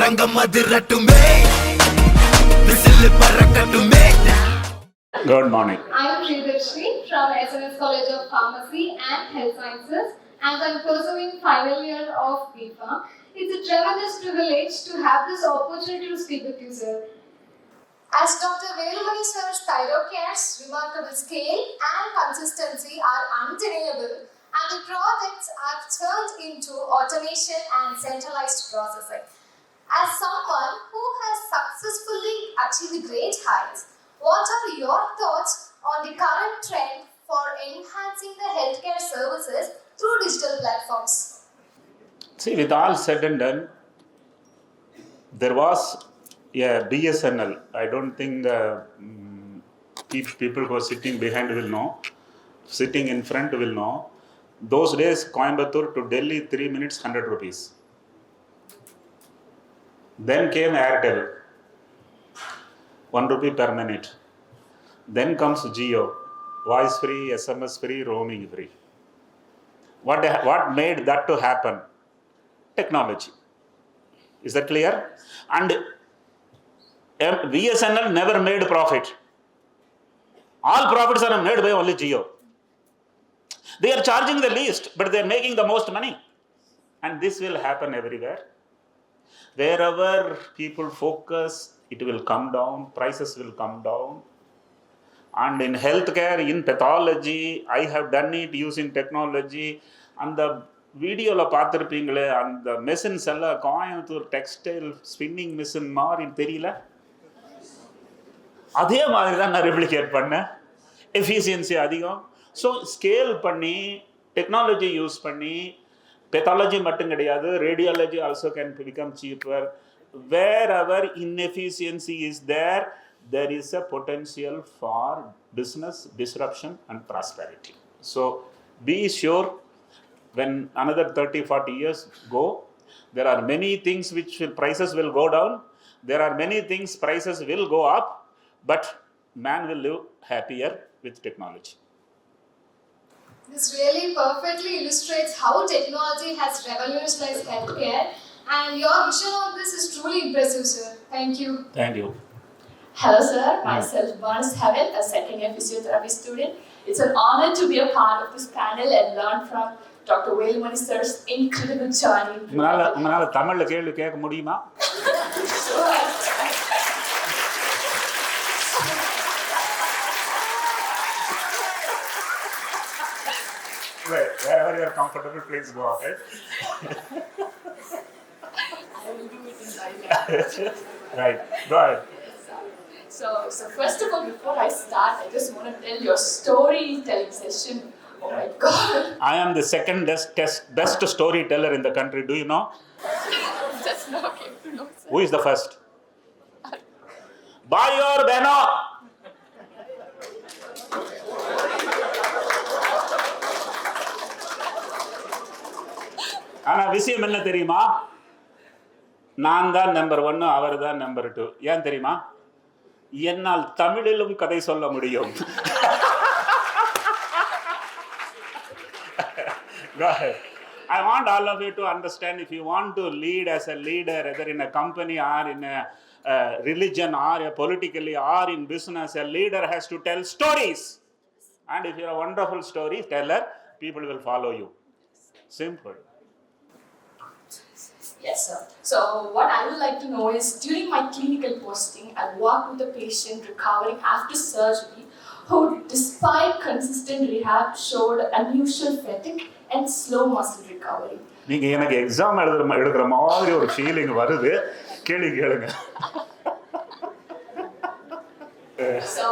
ரங்கம் அதிரட்டுமே விசில் பறக்கட்டுமே. Good morning. I am Sridharshri from SMS College of Pharmacy and Health Sciences, and I am pursuing final year of BPharm. It's a tremendous privilege to have this opportunity to speak with you, sir. As Dr. Velumani sir's ThyroCare's remarkable scale and consistency are undeniable, and the projects are turned into automation and centralized processing. As someone who has successfully achieved great heights, what are your thoughts on the current trend for enhancing the healthcare services through digital platforms? See, with all said and done, there was a BSNL. I don't think people who are sitting behind will know. Sitting in front will know. Those days, Coimbatore to Delhi, 3 minutes, 100 rupees. Then came Airtel, 1 rupee per minute. Then comes Jio, voice free, SMS free, roaming free. What made that to happen? Technology. Is that clear? And BSNL never made profit. All profits are made by only Jio. They are charging the least, but they are making the most money. And this will happen everywhere. Wherever people focus, it will come down, prices will come down. And in healthcare, in pathology, I have done it using technology. And the வீடியோவில் பார்த்துருப்பீங்களே, அந்த machines எல்லாம் Coimbatore textile spinning machine மாதிரி தெரியல, அதே மாதிரி தான் நான் replicate பண்ணேன். எஃபிஷியன்சி அதிகம். ஸோ ஸ்கேல் பண்ணி டெக்னாலஜி யூஸ் பண்ணி, pathology மட்டும் கிடையாது, radiology also can become cheaper. Wherever inefficiency is there, there is a potential for business disruption and prosperity. So be sure, when another 30-40 years go, there are many things which prices will go down, there are many things prices will go up, but man will live happier with technology. This really perfectly illustrates how technology has revolutionized healthcare, and your vision on this is truly impressive, sir. Thank you. Thank you. Hello sir, myself Barnes Havel, a second year physiotherapy student. It's an honor to be a part of this panel and learn from Dr. Velumani sir's incredible journey. உங்களால தமிழ்ல கேள்வி கேட்க முடியுமா? Wherever you are comfortable, please go ahead. I will do it in dialect. Right, go ahead. So first of all, before I start, I just want to tell your storytelling session. Oh my God. I am the second best storyteller in the country. Do you know? Just now came to know, sir. Who is the first? Bhai aur behno. ஆனா விஷயம் என்ன தெரியுமா? நான் தான் number 1, அவர் தான் number 2. ஏன் தெரியுமா? என்னால் தமிழிலும் கதை சொல்ல முடியும். Go ahead. I want all of you to understand, if you want to lead as a leader, whether in a company or in a religion or politically or in business, a leader has to tell stories. And if you're a wonderful storyteller, people will follow you. Simple. Yes, sir. So what I would like to know is, during my clinical posting, I worked with a patient recovering after surgery who, despite consistent rehab, showed unusual fatigue and slow muscle recovery. நீங்க எனக்கு exam எழுதுற மாதிரி ஒரு feeling வருது. கேளுங்க. So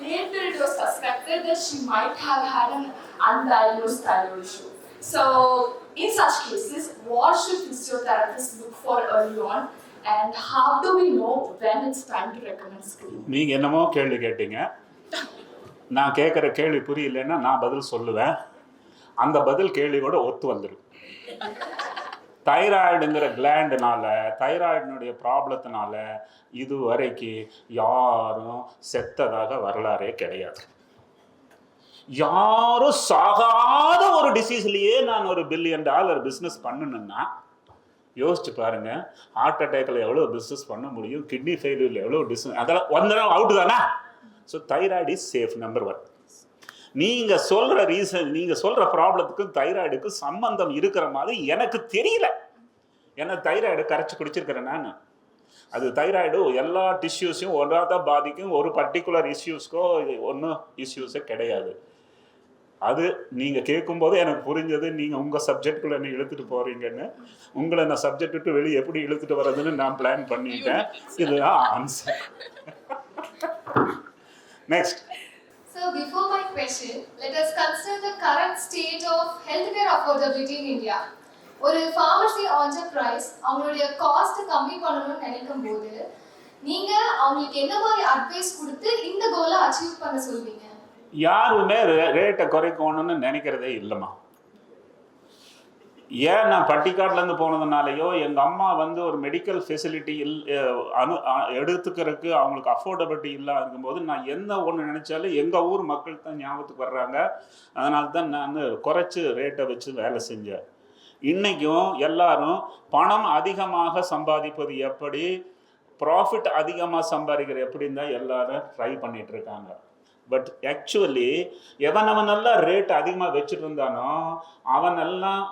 later it was suspected that she might have had an undiagnosed thyroid issue. So in such cases, what should physiotherapists look for early on, and how do we know when it's time to recommend screening? நீங்க என்னமோ கேள்வி கேட்டீங்க. நான் கேட்குற கேள்வி புரியலன்னா நான் பதில் சொல்லுவேன். அந்த பதில் கேள்வியோட ஒத்து வந்துடும். தைராய்டுங்கிற கிளாண்டுனால, தைராய்டினுடைய ப்ராப்ளத்தினால இது வரைக்கும் யாரும் செத்ததாக வரலாறே கிடையாது. யாரும் சாகாத ஒரு டிசீஸ்லயே நான் ஒரு $1 பில்லியன் பிஸ்னஸ் பண்ணணும்னா யோசிச்சு பாருங்க, ஹார்ட் அட்டாக்ல எவ்வளோ பிஸ்னஸ் பண்ண முடியும், கிட்னி ஃபெயிலியர்ல எவ்வளோ டிஸ்னஸ், அதெல்லாம் வந்துடும் அவுட்டு தானே. So thyroid is safe, number 1. நீங்க சொல்ற ரீசன், நீங்க சொல்ற ப்ராப்ளத்துக்கும் தைராய்டுக்கும் சம்பந்தம் இருக்கிற மாதிரி எனக்கு தெரியல. ஏன்னா தைராய்டு கரைச்சி குடிச்சிருக்கிறேன் நான். அது தைராய்டு எல்லா டிஷ்யூஸையும் ஒன்றா தான் பாதிக்கும், ஒரு பர்டிகுலர் இஷ்யூஸ்க்கோ ஒன்றும் இஷ்யூஸே கிடையாது. அது நீங்கள் கேட்கும்போது எனக்கு புரிஞ்சது, நீங்கள் உங்கள் சப்ஜெக்டுக்குள்ள என்ன இழுத்துட்டு போகிறீங்கன்னு. உங்களை நான் சப்ஜெக்ட் விட்டு வெளியே எப்படி இழுத்துட்டு வர்றதுன்னு நான் பிளான் பண்ணிட்டேன். இதுதான் answer. Next. So before my question, let us consider the current state of healthcare affordability in India. ஒரு pharmacy enterprise அவங்களுடைய காஸ்ட் கம்மி பண்ணணும்னு நினைக்கும் போது நீங்க அவங்களுக்கு என்ன மாதிரி அட்வைஸ் கொடுத்து இந்த கோலை அச்சீவ் பண்ண சொல்வீங்க? யாருமே ரேட்டை குறைக்கணும்னு நினைக்கிறதே இல்லைம்மா. ஏன் நான் பட்டிக்காட்டிலேருந்து போனதுனாலையோ, எங்கள் அம்மா வந்து ஒரு மெடிக்கல் ஃபெசிலிட்டி எடுத்துக்கிறதுக்கு அவங்களுக்கு அஃபோர்டபிலிட்டி இல்லாத இருக்கும்போது நான் என்ன ஒன்று நினச்சாலும் எங்கள் ஊர் மக்கள் தான் ஞாபகத்துக்கு வர்றாங்க. அதனால தான் நான் குறைச்சி ரேட்டை வச்சு வேலை செஞ்சேன். இன்றைக்கும் எல்லாரும் பணம் அதிகமாக சம்பாதிப்பது எப்படி, ப்ராஃபிட் அதிகமாக சம்பாதிக்கிற எப்படின்னு தான் எல்லாரும் ட்ரை பண்ணிகிட்டு இருக்காங்க. பட் ஆக்சுவலி எவனவனெல்லாம் ரேட் அதிகமாக வச்சுட்டு இருந்தானோ அவனெல்லாம்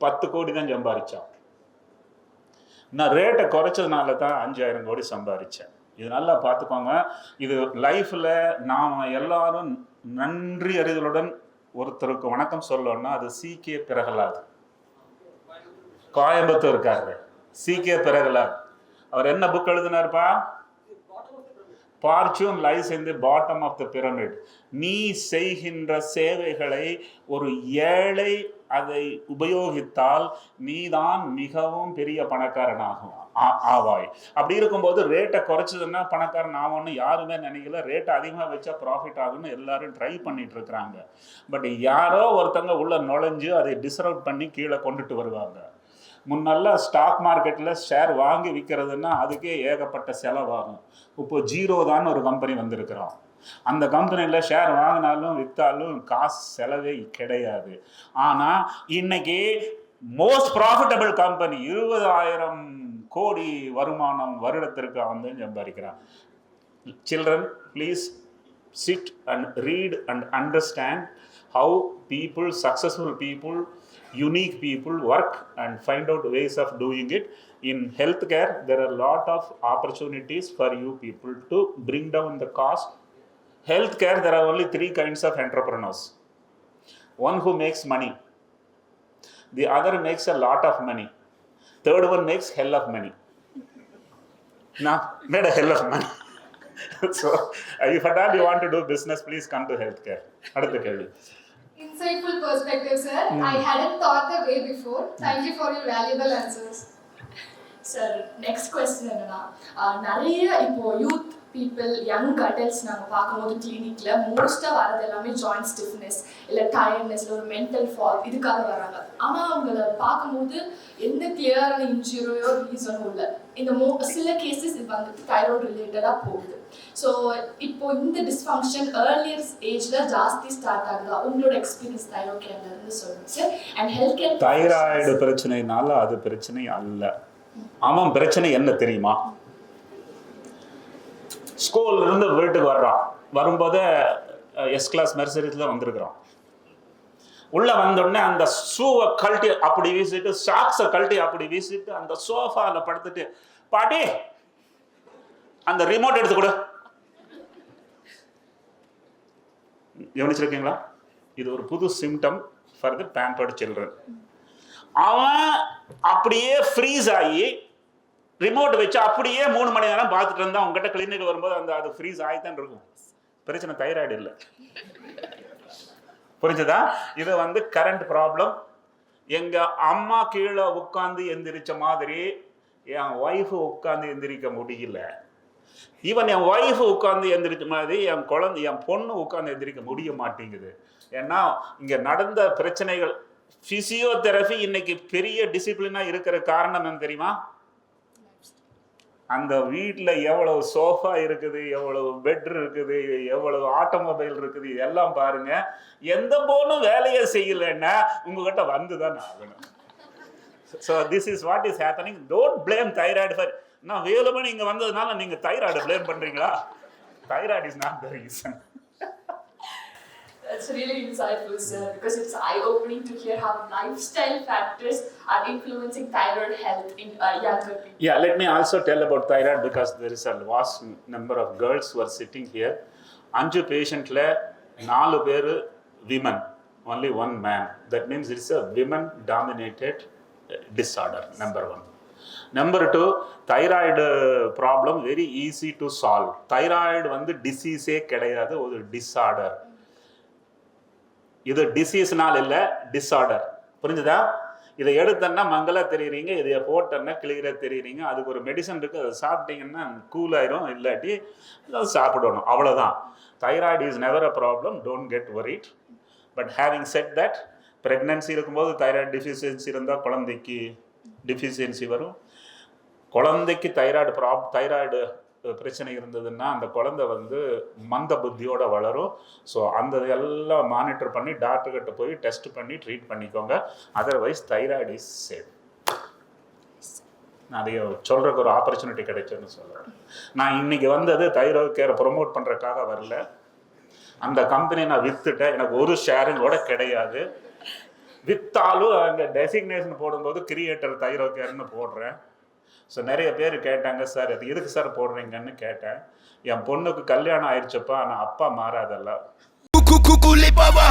10 கோடி தான் சம்பாதிச்சான். நான் ரேட்டை குறைச்சதுனால தான் 5000 கோடி சம்பாதிச்சேன். இது நல்லா பார்த்துக்கோங்க. இது லைஃப்பில் நாம் எல்லாரும் நன்றி அறிதலுடன் ஒருத்தருக்கு வணக்கம் சொல்லணும்னா அது CK பிரகலாத். கோயம்புத்தூர் இருக்காரு CK பிரகலாத். அவர் என்ன book எழுதினார்ப்பா? Fortune lies in the bottom of the pyramid. நீ செய்கின்ற சேவைகளை ஒரு ஏழை அதை உபயோகித்தால் நீதான் மிகவும் பெரிய பணக்காரனாகும் ஆவாய். அப்படி இருக்கும்போது ரேட்டை குறைச்சதுன்னா பணக்காரன் ஆகும்னு யாருமே நினைக்கல. ரேட்டை அதிகமாக வச்சா ப்ராஃபிட் ஆகும்னு எல்லாரும் ட்ரை பண்ணிட்டு இருக்கிறாங்க. பட் யாரோ ஒருத்தங்க உள்ள நுழைஞ்சு அதை டிஸ்ரப்ட் பண்ணி கீழே கொண்டுட்டு வருவாங்க. முன்னெல்லாம் ஸ்டாக் மார்க்கெட்டில் ஷேர் வாங்கி விற்கிறதுன்னா அதுக்கே ஏகப்பட்ட செலவாகும். இப்போ ஜீரோதான்னு ஒரு கம்பெனி வந்திருக்கிறோம். அந்த கம்பெனியில் ஷேர் வாங்கினாலும் விற்றாலும் காசு செலவே கிடையாது. ஆனால் இன்னைக்கு மோஸ்ட் ப்ராஃபிட்டபிள் கம்பெனி 20,000 கோடி வருமானம் வருடத்திற்கு அவன் தான் சம்பாதிக்கிறான். Children, please sit and read and understand how people, successful people, unique people work and find out ways of doing it. In healthcare, there are a lot of opportunities for you people to bring down the cost. Healthcare, there are only 3 kinds of entrepreneurs. One who makes money, the other makes a lot of money, third one makes hell of money. Now, made a hell of money. So, if at all you want to do business, please come to healthcare. Adutha kelvi. Insightful perspective, sir. I hadn't thought the way before. Thank you for your valuable answers. Sir next question என்னன்னா, நிறைய இப்போ youth people, young adults நாங்கள் பார்க்கும்போது கிளினிக்கில் மோஸ்ட்டாக வரது எல்லாமே joint stiffness இல்லை டயர்ட்னஸ் இல்லை ஒரு மென்டல் ஃபால் இதுக்காக வராங்க. ஆனால் அவங்கள பார்க்கும்போது எந்த கிளியரான இன்ஜுரியோ ரீசனும் இல்லை. இந்த சில கேசஸ் இது வந்துட்டு தைராய்டு ரிலேட்டடாக போகுது. ஸோ இப்போ இந்த டிஸ்ஃபங்க்ஷன் ஏர்லியர் ஏஜில் ஜாஸ்தி ஸ்டார்ட் ஆகுதா? உங்களோட எக்ஸ்பீரியன்ஸ் தைராய்டு கேர்ல இருந்து சொல்லுங்க sir. And health care thyroid பிரச்சனைனால அது பிரச்சனை அல்ல. அவன் பிரச்சனை என்ன தெரியுமா? ஸ்கூல்ல இருந்து வீட்டுக்கு வர்றான், வரும்போது எஸ் கிளாஸ் மெர்சரிஸ்ல வந்திருக்கிறான். உள்ள வந்தோடனே அந்த ஷூவை கழட்டி அப்படி வீசிட்டு, சாக்ஸை கழட்டி அப்படி வீசிட்டு அந்த சோஃபால படுத்துட்டு, பாட்டி அந்த ரிமோட் எடுத்து கொடு. கவனிச்சிருக்கீங்களா? இது ஒரு புது symptom for the pampered children. அவன் அப்படியே ஃப்ரீஸ் ஆகி ரிமோட் வச்சு அப்படியே 3 மணி நேரம் பார்த்துட்டு இருந்தா உங்ககிட்ட கிளினிக் வரும்போது அந்த அது ஃப்ரீஸ் ஆகித்தான் இருக்கும். பிரச்சனை தைராய்டு இல்லை. புரிஞ்சுதா? இது வந்து கரண்ட் ப்ராப்ளம். எங்க அம்மா கீழே உட்காந்து எந்திரிச்ச மாதிரி என் ஒய்ஃபு உட்காந்து எந்திரிக்க முடியல. ஈவன் என் ஒய்ஃபு உட்காந்து எந்திரிச்ச மாதிரி என் குழந்தை, என் பொண்ணு உட்காந்து எந்திரிக்க முடிய மாட்டேங்குது. ஏன்னா இங்க நடந்த பிரச்சனைகள். பிசியோதெரபி இன்னைக்கு பெரிய டிசிப்ளினா இருக்கிற காரணம் என்ன தெரியுமா? அந்த வீட்டில் எவ்வளவு சோஃபா இருக்குது, எவ்வளவு பெட் இருக்குது, எவ்வளவு ஆட்டோமொபைல் இருக்குது, இதெல்லாம் பாருங்க. எந்த போனும் வேலையை செய்யலைன்னா உங்ககிட்ட வந்துதான் ஆகணும். So this is what is happening. Don't blame thyroid for. நான் வேலுமணி இங்கே வந்ததுனால நீங்கள் தைராய்டை பிளேம் பண்ணுறீங்களா? Thyroid is not the reason. That's really insightful, sir, because it's eye-opening to hear how lifestyle factors are influencing thyroid health in younger people. Yeah, let me also tell about thyroid because there is a vast number of girls who are sitting here. 5 patientல 4 பேர் women, only 1 man. That means it's a women-dominated disorder, number 1. Number 2, thyroid problem very easy to solve. Thyroid வந்து டிசீஸே கிடையாது, ஒரு disorder. இது டிசீஸ்னால் இல்லை, disorder. புரிஞ்சுதா? இதை எடுத்தோன்னா மங்களா தெரியுறீங்க, இதை போட்டோன்னா கிளியராக தெரியுறீங்க. அதுக்கு ஒரு மெடிசன் இருக்குது, அதை சாப்பிட்டீங்கன்னா கூல் ஆயிரும், இல்லாட்டி அதை சாப்பிடணும், அவ்வளோதான். Thyroid is never a problem, don't get worried. But having set that, pregnancy இருக்கும்போது தைராய்டு டிஃபிஷியன்சி இருந்தால் குழந்தைக்கு டிஃபிஷியன்சி வரும். குழந்தைக்கு தைராய்டு பிரச்சனை இருந்ததுன்னா அந்த குழந்தை வந்து மந்த புத்தியோட வளரும். ஸோ அந்த எல்லாம் மானிட்டர் பண்ணி டாக்டர்கிட்ட போய் டெஸ்ட் பண்ணி ட்ரீட் பண்ணிக்கோங்க. Otherwise thyroid is safe. நான் அதை சொல்கிறதுக்கு ஒரு ஆப்பர்ச்சுனிட்டி கிடைச்சுன்னு சொல்கிறேன். நான் இன்னைக்கு வந்தது தைராய்டு கேரை ப்ரொமோட் பண்ணுறதுக்காக வரல. அந்த கம்பெனி நான் விற்றுட்டேன், எனக்கு ஒரு ஷேரிங் கூட கிடையாது. விற்றாலும் அங்கே டெசிக்னேஷன் போடும்போது கிரியேட்டர் தைராய்டு கேர்னு போடுறேன். ஸோ நிறைய பேர் கேட்டாங்க, சார் அது எதுக்கு சார் போடுறீங்கன்னு கேட்டேன். என் பொண்ணுக்கு கல்யாணம் ஆயிடுச்சப்பா, ஆனால் அப்பா மாறாதல்ல. Kulipawa